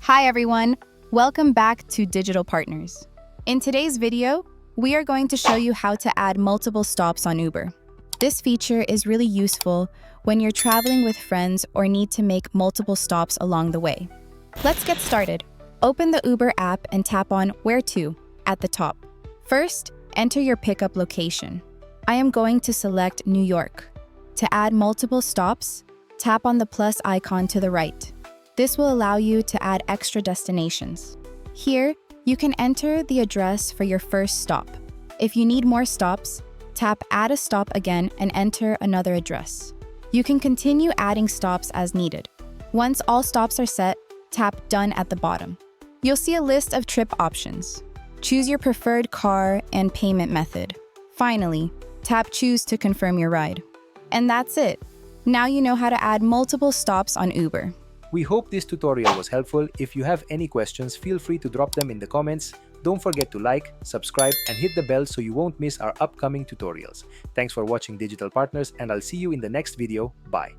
Hi everyone, welcome back to Digital Partners. In today's video, we are going to show you how to add multiple stops on Uber. This feature is really useful when you're traveling with friends or need to make multiple stops along the way. Let's get started. Open the Uber app and tap on Where to at the top. First, enter your pickup location. I am going to select New York. To add multiple stops, tap on the plus icon to the right. This will allow you to add extra destinations. Here, you can enter the address for your first stop. If you need more stops, tap Add a stop again and enter another address. You can continue adding stops as needed. Once all stops are set, tap Done at the bottom. You'll see a list of trip options. Choose your preferred car and payment method. Finally, tap Choose to confirm your ride. And that's it. Now you know how to add multiple stops on Uber. We hope this tutorial was helpful. If you have any questions, feel free to drop them in the comments. Don't forget to like, subscribe, and hit the bell so you won't miss our upcoming tutorials. Thanks for watching Digital Partners, and I'll see you in the next video. Bye.